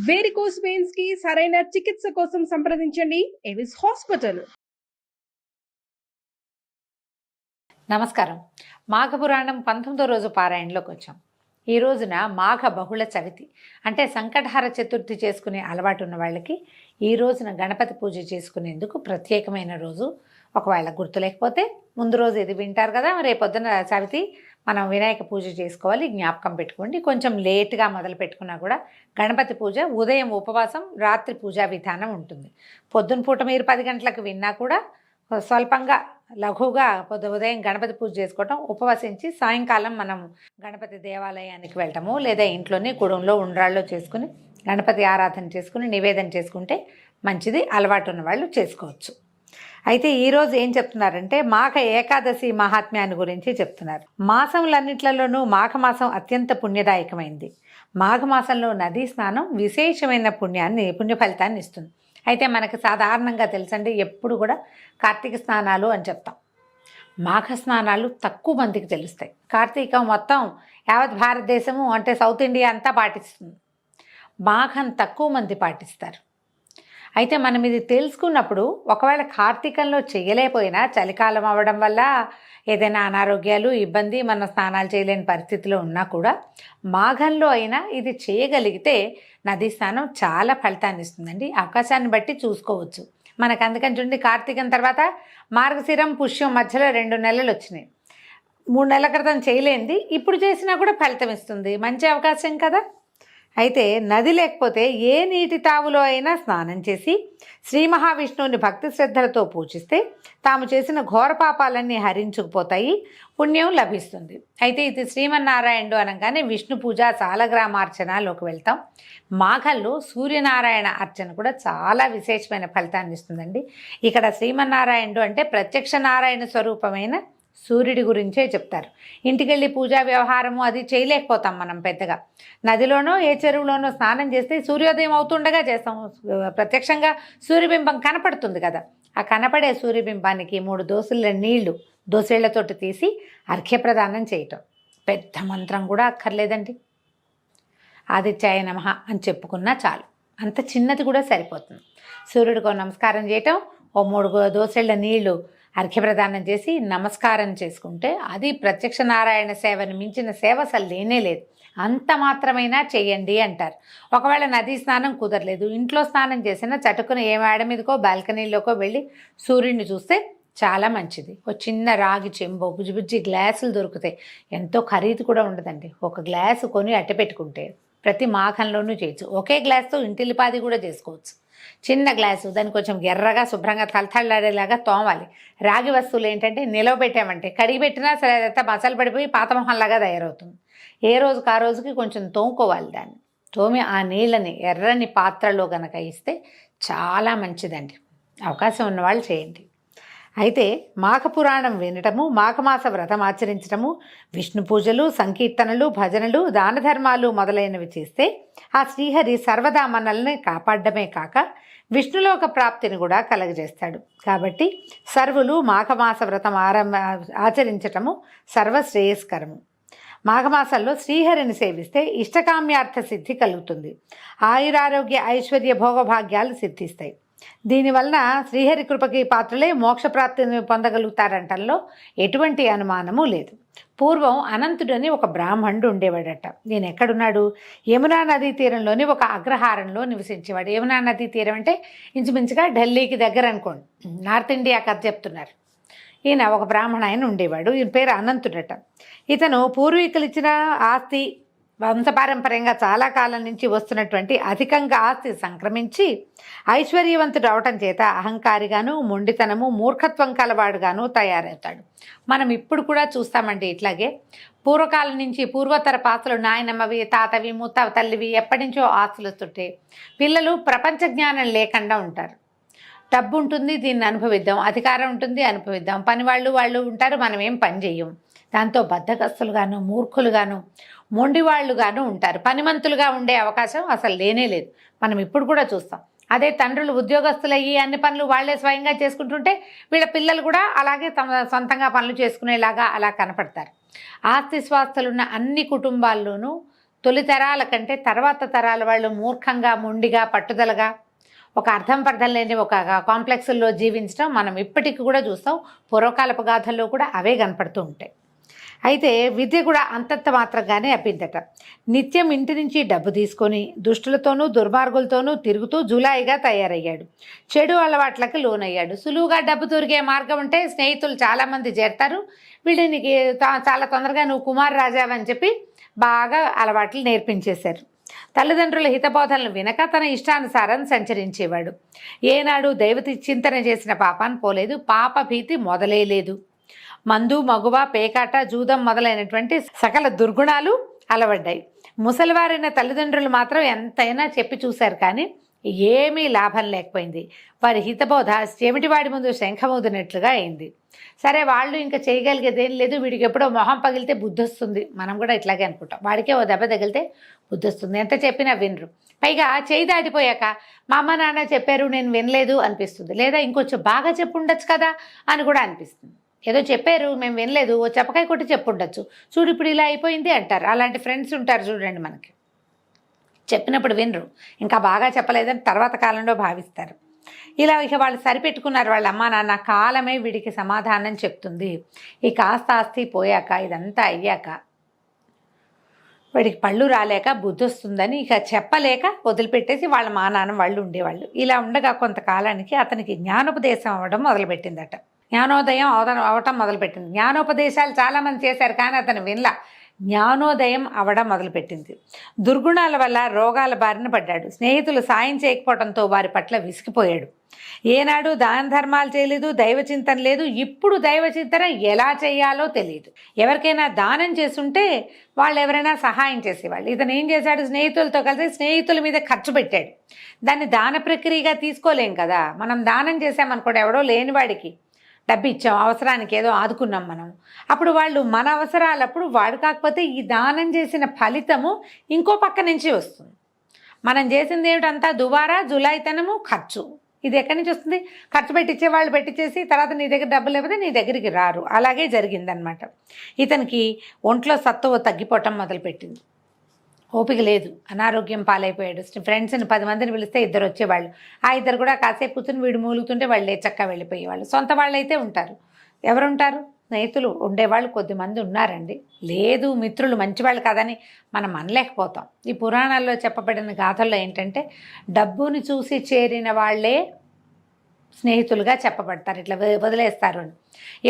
Varicose veins కి సరైన చికిత్స కోసం సంప్రదించండి ఎవిస్ హాస్పిటల్. నమస్కారం. మాఘపురాణం 19వ రోజు పారాయణలోకి వచ్చాం. ఈ రోజున మాఘ బహుళ చవితి అంటే సంకటహర చతుర్థి చేసుకునే అలవాటు ఉన్న వాళ్ళకి ఈ రోజున గణపతి పూజ చేసుకునేందుకు ప్రత్యేకమైన రోజు. ఒకవేళ గుర్తు లేకపోతే ముందు రోజు ఇది వింటారు కదా, రేపొద్దున చవితి మనం వినాయక పూజ చేసుకోవాలి, జ్ఞాపకం పెట్టుకోండి. కొంచెం లేట్గా మొదలు పెట్టుకున్నా కూడా గణపతి పూజ ఉదయం ఉపవాసం, రాత్రి పూజా విధానం ఉంటుంది. పొద్దున పూట మీరు 10 గంటలకు విన్నా కూడా స్వల్పంగా లఘువుగా ఉదయం గణపతి పూజ చేసుకోవటం, ఉపవసించి సాయంకాలం మనం గణపతి దేవాలయానికి వెళ్ళటము లేదా ఇంట్లోనే కుడంలో ఉండ్రాళ్ళు చేసుకుని గణపతి ఆరాధన చేసుకుని నివేదన చేసుకుంటే మంచిది. అలవాటు ఉన్న వాళ్ళు చేసుకోవచ్చు. అయితే ఈరోజు ఏం చెప్తున్నారంటే మాఘ ఏకాదశి మహాత్మ్యాన్ని గురించి చెప్తున్నారు. మాసములన్నిట్లలోనూ మాఘమాసం అత్యంత పుణ్యదాయకమైంది. మాఘమాసంలో నదీ స్నానం విశేషమైన పుణ్య ఫలితాన్ని ఇస్తుంది. అయితే మనకు సాధారణంగా తెలుసండి, ఎప్పుడు కూడా కార్తీక స్నానాలు అని చెప్తాం. మాఘ స్నానాలు తక్కువ మందికి తెలుస్తాయి. కార్తీకం మొత్తం యావత్ భారతదేశము అంటే సౌత్ ఇండియా అంతా పాటిస్తుంది. మాఘం తక్కువ మంది పాటిస్తారు. అయితే మనం ఇది తెలుసుకున్నప్పుడు ఒకవేళ కార్తీకంలో చేయలేకపోయినా చలికాలం అవ్వడం వల్ల ఏదైనా అనారోగ్యాలు ఇబ్బంది మనం స్నానాలు చేయలేని పరిస్థితిలో ఉన్నా కూడా మాఘంలో అయినా ఇది చేయగలిగితే నదీ స్నానం చాలా ఫలితాన్ని ఇస్తుందండి. అవకాశాన్ని బట్టి చూసుకోవచ్చు. మనకు అందుకని చూడండి, కార్తీకం తర్వాత మార్గశిరం పుష్యం మధ్యలో 2 నెలలు వచ్చినాయి. 3 నెలల క్రితం చేయలేనిది ఇప్పుడు చేసినా కూడా ఫలితం ఇస్తుంది. మంచి అవకాశం కదా. అయితే నది లేకపోతే ఏ నీటి తావులో అయినా స్నానం చేసి శ్రీ మహావిష్ణువుని భక్తి శ్రద్ధలతో పూజిస్తే తాము చేసిన ఘోర పాపాలన్నీ హరించుకుపోతాయి, పుణ్యం లభిస్తుంది. అయితే ఇది శ్రీమన్నారాయణుడు అనగానే విష్ణు పూజ సాలగ్రామార్చనలోకి వెళ్తాం. మాఘంలో సూర్యనారాయణ అర్చన కూడా చాలా విశేషమైన ఫలితాన్ని ఇస్తుందండి. ఇక్కడ శ్రీమన్నారాయణుడు అంటే ప్రత్యక్ష నారాయణ స్వరూపమైన సూర్యుడి గురించే చెప్తారు. ఇంటికెళ్ళి పూజా వ్యవహారము అది చేయలేకపోతాం మనం పెద్దగా. నదిలోనో ఏ చెరువులోనో స్నానం చేస్తే సూర్యోదయం అవుతుండగా చేస్తాం. ప్రత్యక్షంగా సూర్యబింబం కనపడుతుంది కదా. ఆ కనపడే సూర్యబింబానికి 3 దోసెళ్ళ నీళ్లు దోసెళ్లతోటి తీసి అర్ఘ్యప్రదానం చేయటం. పెద్ద మంత్రం కూడా అక్కర్లేదండి. ఆదిత్యాయ నమః అని చెప్పుకున్నా చాలు. అంత చిన్నది కూడా సరిపోతుంది. సూర్యుడికో నమస్కారం చేయటం, ఓ 3 దోసెళ్ల నీళ్లు అర్ఘ్యప్రదానం చేసి నమస్కారం చేసుకుంటే అది ప్రత్యక్ష నారాయణ సేవను మించిన సేవ అసలు లేనే లేదు. అంత మాత్రమైనా చేయండి అంటారు. ఒకవేళ నదీ స్నానం కుదరలేదు, ఇంట్లో స్నానం చేసినా చటుకున ఏ మేడ మీదకో బాల్కనీలోకో వెళ్ళి సూర్యుడిని చూస్తే చాలా మంచిది. ఒక చిన్న రాగి చెంబు, బుజ్జి గ్లాసులు దొరుకుతాయి. ఎంతో ఖరీదు కూడా ఉండదండి. ఒక గ్లాసు కొని అట్టె పెట్టుకుంటే ప్రతి మాఘంలోనూ చేయొచ్చు. ఒకే గ్లాస్తో ఇంటిల్లిపాది కూడా చేసుకోవచ్చు. చిన్న గ్లాసు, దాన్ని కొంచెం ఎర్రగా శుభ్రంగా తలతళ్ళాడేలాగా తోమాలి. రాగి వస్తువులు ఏంటంటే నిలవ పెట్టామంటే కడిగి పెట్టినా సరే అదంతా మసాలు పడిపోయి పాత మొహంలాగా తయారవుతుంది. ఏ రోజుకి ఆ రోజుకి కొంచెం తోముకోవాలి. దాన్ని తోమి ఆ నీళ్ళని ఎర్రని పాత్రలో కనుక ఇస్తే చాలా మంచిదండి. అవకాశం ఉన్నవాళ్ళు చేయండి. అయితే మాఘపురాణం వినటము, మాఘమాస వ్రతం ఆచరించటము, విష్ణు పూజలు, సంకీర్తనలు, భజనలు, దాన ధర్మాలు మొదలైనవి చేస్తే ఆ శ్రీహరి సర్వదా మనల్ని కాపాడమే కాక విష్ణులోక ప్రాప్తిని కూడా కలగజేస్తాడు. కాబట్టి సర్వులు మాఘమాస వ్రతం ఆచరించటము సర్వశ్రేయస్కరము. మాఘమాసంలో శ్రీహరిని సేవిస్తే ఇష్టకామ్యార్థ సిద్ధి కలుగుతుంది. ఆయురారోగ్య ఐశ్వర్య భోగభాగ్యాలు సిద్ధిస్తాయి. దీనివలన శ్రీహరి కృపకి పాత్రలే మోక్షప్రాప్తిని పొందగలుగుతారంటంలో ఎటువంటి అనుమానము లేదు. పూర్వం అనంతుడని ఒక బ్రాహ్మణుడు ఉండేవాడట. నేను ఎక్కడున్నాడు? యమునా నదీ తీరంలోని ఒక అగ్రహారంలో నివసించేవాడు. యమునా నదీ తీరం అంటే ఇంచుమించుగా ఢిల్లీకి దగ్గర అనుకోండి. నార్త్ ఇండియా కథ చెప్తున్నారు. ఈయన ఒక బ్రాహ్మణ ఆయన ఉండేవాడు. ఈయన పేరు అనంతుడట. ఇతను పూర్వీకులు ఇచ్చిన ఆస్తి, వంశపారంపర్యంగా చాలా కాలం నుంచి వస్తున్నటువంటి అధికంగా ఆస్తి సంక్రమించి ఐశ్వర్యవంతుడు అవటం చేత అహంకారిగాను, మొండితనము, మూర్ఖత్వం కలవాడుగాను తయారవుతాడు. మనం ఇప్పుడు కూడా చూస్తామండి. ఇట్లాగే పూర్వకాలం నుంచి పూర్వతర ఆస్తులు, నాయనమ్మవి, తాతవి, తల్లివి ఎప్పటి నుంచో ఆస్తులు వస్తుంటే పిల్లలు ప్రపంచ జ్ఞానం లేకుండా ఉంటారు. డబ్బు ఉంటుంది, దీన్ని అనుభవిద్దాం, అధికారం ఉంటుంది, అనుభవిద్దాం, పని వాళ్ళు ఉంటారు, మనం ఏం పని చేయం. దాంతో బద్ధకస్తులుగాను, మూర్ఖులుగాను, మొండివాళ్లుగాను ఉంటారు. పనిమంతులుగా ఉండే అవకాశం అసలు లేనే లేదు. మనం ఇప్పుడు కూడా చూస్తాం. అదే తండ్రులు ఉద్యోగస్తులయ్యి అన్ని పనులు వాళ్లే స్వయంగా చేసుకుంటుంటే వీళ్ళ పిల్లలు కూడా అలాగే తమ సొంతంగా పనులు చేసుకునేలాగా అలా కనపడతారు. ఆస్తి స్వాస్థలున్న అన్ని కుటుంబాల్లోనూ తొలి తరాల కంటే తర్వాత తరాల వాళ్ళు మూర్ఖంగా, మొండిగా, పట్టుదలగా, ఒక అర్థం పర్థం లేని ఒక కాంప్లెక్స్లో జీవించడం మనం ఇప్పటికి కూడా చూస్తాం. పూర్వకాలపు గాథల్లో కూడా అవే కనపడుతూ ఉంటాయి. అయితే విద్య కూడా అంతంత మాత్రంగానే అబ్బిందట. నిత్యం ఇంటి నుంచి డబ్బు తీసుకొని దుష్టులతోనూ దుర్మార్గులతోనూ తిరుగుతూ జులాయిగా తయారయ్యాడు. చెడు అలవాట్లకు లోనయ్యాడు. సులువుగా డబ్బు దొరికే మార్గం ఉంటే స్నేహితులు చాలామంది చేరతారు. వీడిని చాలా తొందరగా నువ్వు కుమార్ రాజావని చెప్పి బాగా అలవాట్లు నేర్పించేశారు. తల్లిదండ్రుల హితబోధనలు వినక తన ఇష్టానుసారం సంచరించేవాడు. ఏనాడు దైవతి చింతన చేసిన పాపాన్ని పోలేదు. పాప భీతి మొదలే లేదు. మందు, మగువ, పేకాట, జూదం మొదలైనటువంటి సకల దుర్గుణాలు అలవడ్డాయి. ముసలివారైన తల్లిదండ్రులు మాత్రం ఎంతైనా చెప్పి చూశారు, కానీ ఏమీ లాభం లేకపోయింది. వారి హితబోధ చెమిటివాడి ముందు శంఖమూదినట్లుగా అయింది. సరే, వాళ్ళు ఇంకా చేయగలిగేది ఏం లేదు. వీడికి ఎప్పుడో మొహం పగిలితే బుద్ధి వస్తుంది, మనం కూడా ఇట్లాగే అనుకుంటాం. వాడికే ఓ దెబ్బ తగిలితే బుద్ధి వస్తుంది, ఎంత చెప్పినా వినరు. పైగా చేయి దాటిపోయాక మా అమ్మ నాన్న చెప్పారు నేను వినలేదు అనిపిస్తుంది. లేదా ఇంకొంచెం బాగా చెప్పుండొచ్చు కదా అని కూడా అనిపిస్తుంది. ఏదో చెప్పారు మేము వినలేదు, ఓ చెప్పకాయ కొట్టి చెప్పుండొచ్చు, చూడు ఇప్పుడు ఇలా అయిపోయింది అంటారు. అలాంటి ఫ్రెండ్స్ ఉంటారు చూడండి మనకి. చెప్పినప్పుడు వినరు, ఇంకా బాగా చెప్పలేదని తర్వాత కాలంలో భావిస్తారు. ఇలా ఇక వాళ్ళు సరిపెట్టుకున్నారు వాళ్ళ అమ్మా నాన్న. కాలమే వీడికి సమాధానం చెప్తుంది. ఈ కాస్త ఆస్తి పోయాక, ఇదంతా అయ్యాక వాడికి పళ్ళు రాలేక బుద్ధి వస్తుందని ఇక చెప్పలేక వదిలిపెట్టేసి వాళ్ళ మా నాన్న వాళ్ళు ఉండేవాళ్ళు. ఇలా ఉండగా కొంతకాలానికి అతనికి జ్ఞానోపదేశం అవ్వడం మొదలుపెట్టిందట. జ్ఞానోదయం అవటం మొదలుపెట్టింది. జ్ఞానోపదేశాలు చాలామంది చేశారు, కానీ అతను వినలా. జ్ఞానోదయం అవడం మొదలుపెట్టింది. దుర్గుణాల వల్ల రోగాల బారిన పడ్డాడు. స్నేహితులు సాయం చేయకపోవడంతో వారి పట్ల విసిగిపోయాడు. ఏనాడు దాన ధర్మాలు చేయలేదు, దైవచింతన లేదు. ఇప్పుడు దైవచింతన ఎలా చేయాలో తెలియదు. ఎవరికైనా దానం చేస్తుంటే వాళ్ళు ఎవరైనా సహాయం చేసేవాళ్ళు. ఇతను ఏం చేశాడు, స్నేహితులతో కలిసి స్నేహితుల మీద ఖర్చు పెట్టాడు. దాన్ని దాన ప్రక్రియగా తీసుకోలేం కదా. మనం దానం చేసామనుకోండి, ఎవడో లేనివాడికి డబ్బు ఇచ్చాం, అవసరానికి ఏదో ఆదుకున్నాం మనం. అప్పుడు వాళ్ళు మన అవసరాలప్పుడు వాడు కాకపోతే ఈ దానం చేసిన ఫలితము ఇంకో పక్క నుంచి వస్తుంది. మనం చేసింది ఏమిటంతా దుబారా, జులాయితనము, ఖర్చు. ఇది ఎక్కడి నుంచి వస్తుంది? ఖర్చు పెట్టించే వాళ్ళు పెట్టించేసి తర్వాత నీ దగ్గర డబ్బులు లేకపోతే నీ దగ్గరికి రారు. అలాగే జరిగిందనమాట. ఇతనికి ఒంట్లో సత్తువ తగ్గిపోవటం మొదలుపెట్టింది. ఓపిక లేదు, అనారోగ్యం పాలైపోయాడు. ఫ్రెండ్స్ని 10 మందిని పిలిస్తే 2 వచ్చేవాళ్ళు. ఆ 2 కూడా కాసేపు కూర్చుని వీడు మూలుగుతుంటే వాళ్ళు చక్కగా వెళ్ళిపోయేవాళ్ళు. సొంత వాళ్ళు అయితే ఉంటారు, ఎవరుంటారు? స్నేహితులు ఉండేవాళ్ళు కొద్దిమంది ఉన్నారండి. లేదు, మిత్రులు మంచివాళ్ళు కాదని మనం అనలేకపోతాం. ఈ పురాణాల్లో చెప్పబడిన గాథల్లో ఏంటంటే డబ్బుని చూసి చేరిన వాళ్ళే స్నేహితులుగా చెప్పబడతారు, ఇట్లా వదిలేస్తారు అని.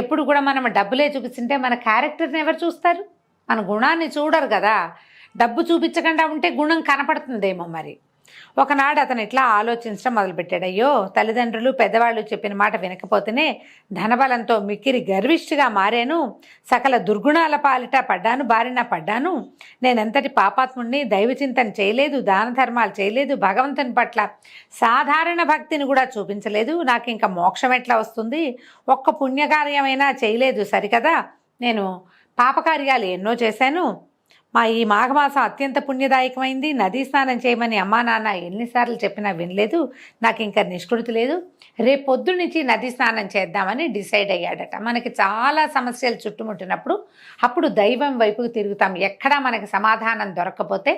ఎప్పుడు కూడా మనం డబ్బులే చూపిస్తుంటే మన క్యారెక్టర్ని ఎవరు చూస్తారు? మన గుణాన్ని చూడరు కదా. డబ్బు చూపించకుండా ఉంటే గుణం కనపడుతుందేమో. మరి ఒకనాడు అతను ఇట్లా ఆలోచించడం మొదలుపెట్టాడు. అయ్యో, తల్లిదండ్రులు పెద్దవాళ్ళు చెప్పిన మాట వినకపోతేనే ధనబలంతో మిక్కిరి గర్విష్ఠిగా మారాను. సకల దుర్గుణాల పాలిట బారిన పడ్డాను. నేనెంతటి పాపాత్ముడిని. దైవచింతన చేయలేదు, దాన ధర్మాలు చేయలేదు, భగవంతుని పట్ల సాధారణ భక్తిని కూడా చూపించలేదు. నాకు ఇంకా మోక్షం ఎట్లా వస్తుంది? ఒక్క పుణ్యకార్యమైనా చేయలేదు సరికదా. నేను పాపకార్యాలు ఎన్నో చేశాను. ఈ మాఘమాసం అత్యంత పుణ్యదాయకమైంది. నదీ స్నానం చేయమని అమ్మా నాన్న ఎన్నిసార్లు చెప్పినా వినలేదు. నాకు ఇంకా నిష్కృతి లేదు. రేపు పొద్దు నుంచి నదీ స్నానం చేద్దామని డిసైడ్ అయ్యాడట. మనకి చాలా సమస్యలు చుట్టుముట్టినప్పుడు అప్పుడు దైవం వైపుకి తిరుగుతాం. ఎక్కడా మనకి సమాధానం దొరకకపోతే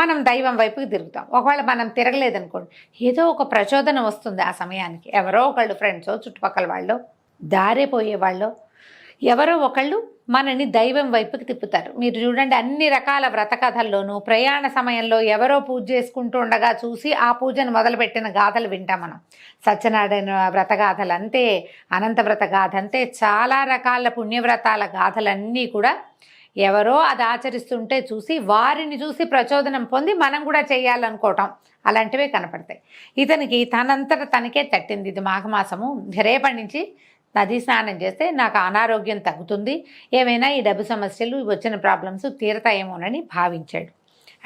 మనం దైవం వైపుకి తిరుగుతాం. ఒకవేళ మనం తిరగలేదనుకోండి, ఏదో ఒక ప్రచోదనం వస్తుంది ఆ సమయానికి. ఎవరో ఒకళ్ళు ఫ్రెండ్సో, చుట్టుపక్కల వాళ్ళు, దారిపోయేవాళ్ళు ఎవరో ఒకళ్ళు మనని దైవం వైపుకి తిప్పుతారు. మీరు చూడండి, అన్ని రకాల వ్రత కథల్లోనూ ప్రయాణ సమయంలో ఎవరో పూజ చేసుకుంటూ ఉండగా చూసి ఆ పూజను మొదలుపెట్టిన గాథలు వింటాం మనం. సత్యనారాయణ వ్రత గాథలు అంతే, అనంత వ్రత గాథ అంతే, చాలా రకాల పుణ్యవ్రతాల గాథలన్నీ కూడా ఎవరో అది ఆచరిస్తుంటే చూసి వారిని చూసి ప్రచోదనం పొంది మనం కూడా చేయాలనుకోవటం, అలాంటివే కనపడతాయి. ఇతనికి తనంతట తనకే తట్టింది. ఇది మాఘమాసము, రేపటి నుంచి నదీ స్నానం చేస్తే నాకు అనారోగ్యం తగ్గుతుంది, ఏమైనా ఈ డబ్బు సమస్యలు వచ్చిన ప్రాబ్లమ్స్ తీరతాయేమోనని భావించాడు.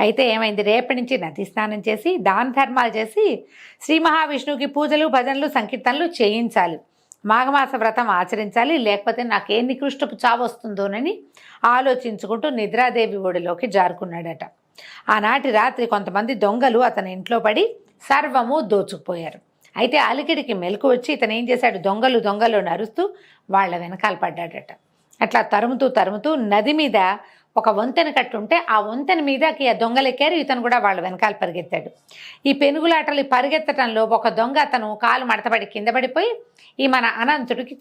అయితే ఏమైంది, రేపటి నుంచి నదీ స్నానం చేసి దాన ధర్మాలు చేసి శ్రీ మహావిష్ణువుకి పూజలు, భజనలు, సంకీర్తనలు చేయించాలి. మాఘమాస వ్రతం ఆచరించాలి, లేకపోతే నాకే నికృష్టపు చావు వస్తుందోనని ఆలోచించుకుంటూ నిద్రాదేవి ఒడిలోకి జారుకున్నాడట. ఆనాటి రాత్రి కొంతమంది దొంగలు అతని ఇంట్లో పడి సర్వము దోచుకుపోయారు. అయితే అలికిడికి మెలకు వచ్చి ఇతను ఏం చేశాడు, దొంగలు నరుస్తూ వాళ్ళ వెనకాల పడ్డాడట. అట్లా తరుముతూ నది మీద ఒక వంతెన కట్టుంటే ఆ వంతెన మీదకి ఆ దొంగలు ఎక్కారు. ఇతను కూడా వాళ్ళ వెనకాల పరిగెత్తాడు. ఈ పెనుగులాటలు ఈ పరిగెత్తడంలో ఒక దొంగ అతను కాలు మడతపడి కింద పడిపోయి ఈ మన అనంతుడికి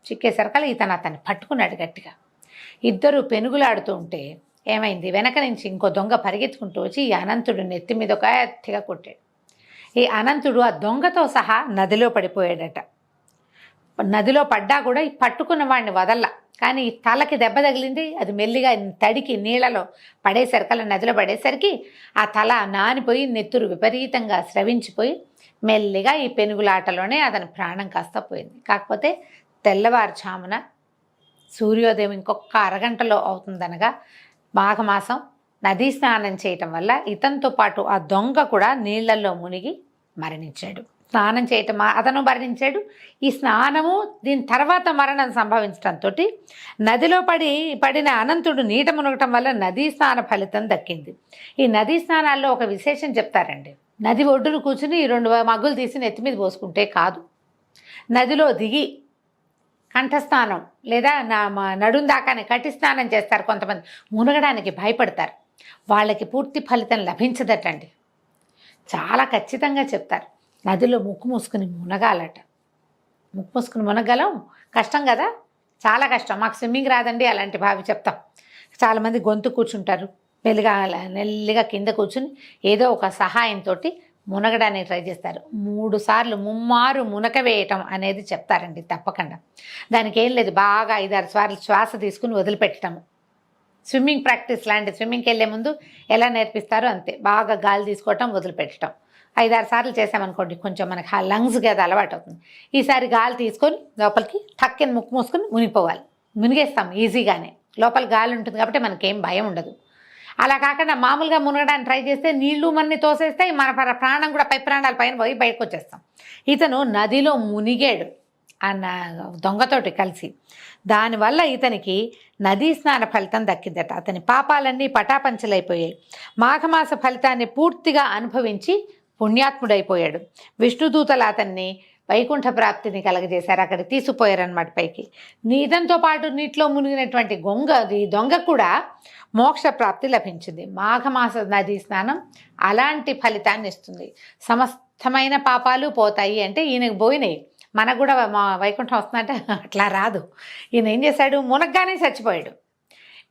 చిక్కేసరికల్లా ఇతను అతన్ని పట్టుకున్నాడు గట్టిగా. ఇద్దరు పెనుగులాడుతూ ఉంటే ఏమైంది, వెనక నుంచి ఇంకో దొంగ పరిగెత్తుకుంటూ వచ్చి ఈ అనంతుడు నెత్తి మీద ఒక ఎత్తిగా కొట్టాడు. ఈ అనంతుడు ఆ దొంగతో సహా నదిలో పడిపోయాడట. నదిలో పడ్డా కూడా ఈ పట్టుకున్న వాడిని వదల్లా, కానీ ఈ తలకి దెబ్బ తగిలింది. అది మెల్లిగా తడికి నీళ్ళలో పడేసరికల్లా నదిలో పడేసరికి ఆ తల నానిపోయి నెత్తురు విపరీతంగా స్రవించిపోయి మెల్లిగా ఈ పెనుగులాటలోనే అతని ప్రాణం కాస్త పోయింది. కాకపోతే తెల్లవారుజామున సూర్యోదయం ఇంకొక అరగంటలో అవుతుందనగా మాఘమాసం నదీ స్నానం చేయటం వల్ల ఇతనితో పాటు ఆ దొంగ కూడా నీళ్లలో మునిగి మరణించాడు. స్నానం చేయటం అతను మరణించాడు. ఈ స్నానము దీని తర్వాత మరణం సంభవించడంతో నదిలో పడిన అనంతుడు నీట మునగటం వల్ల నదీ స్నాన ఫలితం దక్కింది. ఈ నదీ స్నానాల్లో ఒక విశేషం చెప్తారండి. నది ఒడ్డును కూర్చుని 2 మగ్గులు తీసి నెత్తి మీద పోసుకుంటే కాదు, నదిలో దిగి కంఠస్నానం లేదా నడుం దాకానే కట్టి స్నానం చేస్తారు కొంతమంది. మునగడానికి భయపడతారు, వాళ్ళకి పూర్తి ఫలితం లభించదటండి. చాలా ఖచ్చితంగా చెప్తారు. నదిలో ముక్కు మూసుకుని మునగాలట. ముక్కు మూసుకుని మునగలం కష్టం కదా, చాలా కష్టం. మాకు స్విమ్మింగ్ రాదండి అలాంటి భావి చెప్తాం. చాలామంది గొంతు కూర్చుంటారు, నెల్లిగా కింద కూర్చుని ఏదో ఒక సహాయంతో మునగడానికి ట్రై చేస్తారు. 3 సార్లు ముమ్మారు మునక వేయటం అనేది చెప్తారండి తప్పకుండా. దానికి ఏం లేదు, బాగా 5-6 సార్లు శ్వాస తీసుకుని వదిలిపెట్టడము. స్విమ్మింగ్ ప్రాక్టీస్ లాంటి, స్విమ్మింగ్కి వెళ్ళే ముందు ఎలా నేర్పిస్తారో అంతే, బాగా గాలి తీసుకోవటం వదిలిపెట్టడం. 5-6 సార్లు చేసామనుకోండి కొంచెం మనకి ఆ లంగ్స్కి అది అలవాటు అవుతుంది. ఈసారి గాలి తీసుకొని లోపలికి టక్కిన ముక్కు మూసుకొని మునిగిపోవాలి. మునిగేస్తాం ఈజీగానే, లోపల గాలి ఉంటుంది కాబట్టి మనకేం భయం ఉండదు. అలా కాకుండా మామూలుగా మునగడానికి ట్రై చేస్తే నీళ్లు మనని తోసేస్తాయి, మన ప్రాణం కూడా ప్రాణాల పైన పోయి బయటకు వచ్చేస్తాం. ఇతను నదిలో మునిగాడు అన్న దొంగతోటి కలిసి. దానివల్ల ఇతనికి నదీ స్నాన ఫలితం దక్కిందట. అతని పాపాలన్నీ పటాపంచలైపోయాయి. మాఘమాస ఫలితాన్ని పూర్తిగా అనుభవించి పుణ్యాత్ముడైపోయాడు. విష్ణుదూతలు అతన్ని వైకుంఠ ప్రాప్తిని కలగజేశారు, అక్కడ తీసుకుపోయారన్నమాట పైకి. ఇదంతో పాటు నీటిలో మునిగినటువంటి దొంగ కూడా మోక్ష ప్రాప్తి లభించింది. మాఘమాస నదీ స్నానం అలాంటి ఫలితాన్ని ఇస్తుంది. సమస్తమైన పాపాలు పోతాయి అంటే ఈయనకు పోయినాయి, మనకు కూడా వైకుంఠం వస్తుందంటే అట్లా రాదు. ఈయన ఏం చేశాడు, మునగ్గానే చచ్చిపోయాడు.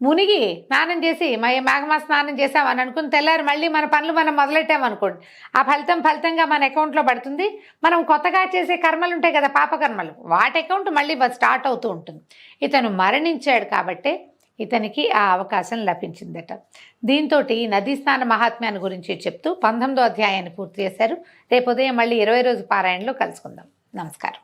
మునిగి స్నానం చేసి మాఘమాస స్నానం చేసామని అనుకుని తెల్లారి మళ్ళీ మన పనులు మనం మొదలెట్టామనుకోండి, ఆ ఫలితంగా మన అకౌంట్లో పడుతుంది. మనం కొత్తగా చేసే కర్మలు ఉంటాయి కదా, పాపకర్మలు, వాటి అకౌంట్ మళ్ళీ స్టార్ట్ అవుతూ ఉంటుంది. ఇతను మరణించాడు కాబట్టి ఇతనికి ఆ అవకాశం లభించిందట. దీంతో నదీ స్నాన మహాత్మ్యాన్ని గురించి చెప్తూ 19వ అధ్యాయాన్ని పూర్తి చేశారు. రేపు ఉదయం మళ్ళీ 20 రోజు పారాయణలో కలుసుకుందాం. నమస్కారం.